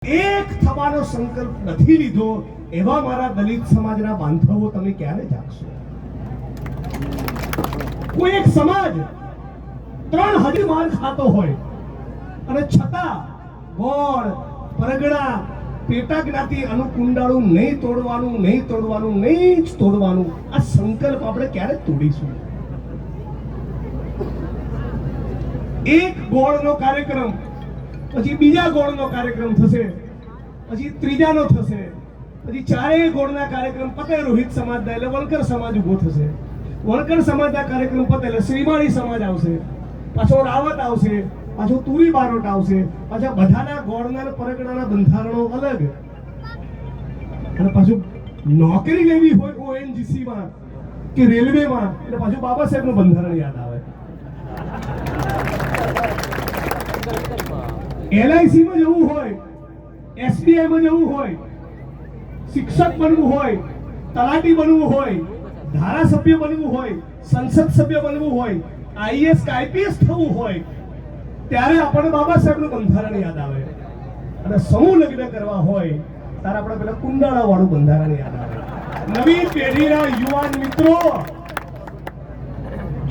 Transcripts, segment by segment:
એક થવાનો સંકલ્પ નથી લીધો એવા મારા દલિત સમાજના બાંધવો તમે ક્યારે જાગશો? કોઈ એક સમાજ 3 માર ખાતો હોય અને છતાં ગોળ પરગડા પેટા જ્ઞાતિ અનુકુંડાળું નહીં તોડવાનું આ સંકલ્પ આપણે ક્યારે તોડીશું? એક ગોળનો કાર્યક્રમ પછી બીજા ગોળનો કાર્યક્રમ થશે, પછી ત્રીજાનો થશે, પછી ચારેય ગોળના કાર્યક્રમ પતે રોહિત સમાજના એટલે વણકર સમાજ ઉભો થશે, વણકર સમાજના કાર્યક્રમ પતે એટલે શ્રીમાળી સમાજ આવશે, પાછો રાવત આવશે, પાછો તુરી બારોટ આવશે, પાછા બધાના ગોળના અને પરગડાના બંધારણો અલગ, અને પાછું નોકરી લેવી હોય ONGC માં કે રેલવેમાં એટલે પાછું બાબા સાહેબનું બંધારણ યાદ આવે. LIC માં જવું હોય, SBI માં જવું હોય, શિક્ષક બનવું હોય, તલાટી બનવું હોય, ધારાસભ્ય બનવું હોય, સંસદ સભ્ય બનવું હોય, IAS કે IPS થવું હોય, ત્યારે આપણને બાબા સાહેબનું બંધારણ યાદ આવે. અને સમૂહ લગ્ન કરવા હોય ત્યારે આપણે પેલા કુંડાળા વાળું બંધારણ યાદ આવે. નવી પેઢીના યુવાન મિત્રો,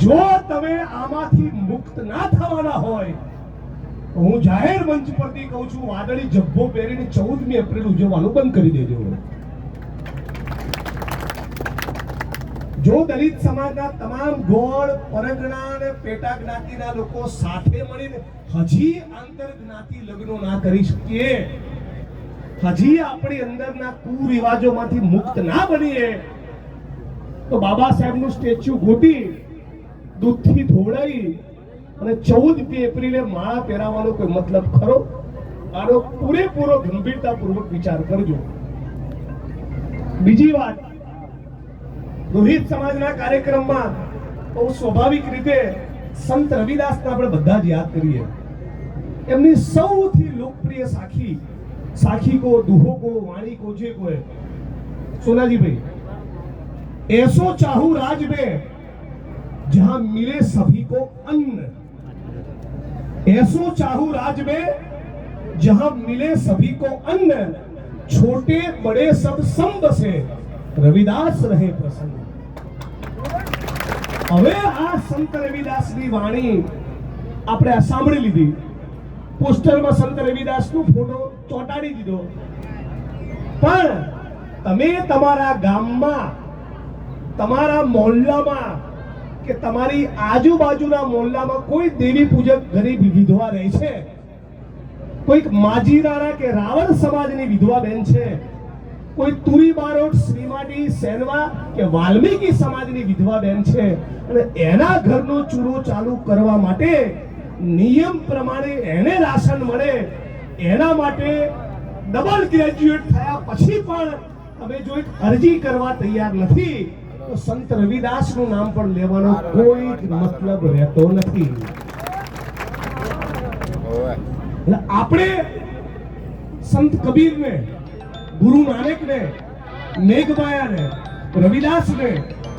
જો તમે આમાંથી મુક્ત ના થવાના હોય, હું જાહેર મંચ પરથી કહું છું, વાદળી જબ્બો પહેરીને 14મી એપ્રિલ ઉજવવાનું બંધ કરી દેજો. જો દલિત સમાજના તમામ ગોળ પરગણા અને પેટા જ્ઞાતિના લોકો સાથે મળીને હજી આંતર જ્ઞાતિ લગ્નો ના કરી શકીએ, હજી આપણી અંદરના કુરિવાજોમાંથી મુક્ત ના બનીએ, તો બાબા સાહેબનું સ્ટેચ્યુ ગોટી દૂધથી ધોવડાવી અને 14મી એપ્રિલે માળા પહેરાવવાનો કોઈ મતલબ ખરો? આનો પૂરેપૂરો ગંભીરતાપૂર્વક વિચાર કરજો. બીજી વાત, રોહિત સમાજના કાર્યક્રમમાં બહુ સ્વાભાવિક રીતે સંત રવિદાસને આપણે બધા જ યાદ કરીએ. એમની સૌથી લોકપ્રિય સાખી કો દુહો કો વાણી કો જે કો સોનાજી ભાઈ, ऐसो चाहूं राज में जहां मिले सभी को अन्न, ऐसो चाहूं राज में जहां मिले सभी को अन्न, छोटे बड़े सब संग से रविदास रहे प्रसन्न. હવે આ સંત રવિદાસની વાણી આપણે સાંભળી લીધી, પોસ્ટરમાં સંત રવિદાસનો ફોટો ચોંટાડી દીધો, પણ તમે તમારા ગામમાં, તમારા મોહલ્લામાં કે તમારી આજુબાજુના મોહલ્લામાં કોઈ દેવી પૂજક ગરીબ વિધવા રહે છે, કોઈક માજીરાણા કે રાવણ સમાજની વિધવા બેન છે, કોઈ તુરી બારોટ, શ્રીમાળી, સેનવા કે વાલ્મીકી સમાજની વિધવા બેન છે, અને એના ઘરનો ચૂલો ચાલુ કરવા માટે નિયમ પ્રમાણે એને રાશન મળે, એના માટે ડબલ ગ્રેજ્યુએટ થયા પછી પણ તમે જો એક અરજી કરવા તૈયાર નથી, તો સંત રવિદાસનું નામ પણ લેવાનો કોઈ મતલબ રહેતો નથી. એટલે આપણે સંત કબીરને, ગુરુ નાનકને, મેઘમાયાને, રવિદાસને,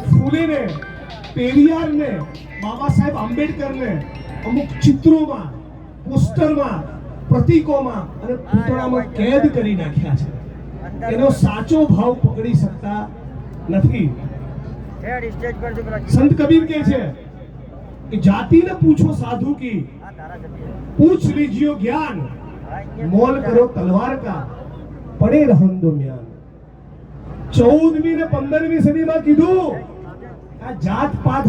ફૂલેને, પેરિયારને, બાબા સાહેબ આંબેડકરને અમુક ચિત્રોમાં, પોસ્ટરમાં, પ્રતીકોમાં અને પૂતળામાં કેદ કરી નાખ્યા છે. એનો સાચો ભાવ પકડી શકતા નથી. संत कबीर के छे कि जाति ने पूछो साधु की, पूछ लीजियो ज्ञान, मोल करो तलवार का, पड़े रहंदो म्यान. 14મી ને 15મી સદીમાં કીધું આ જાત પાત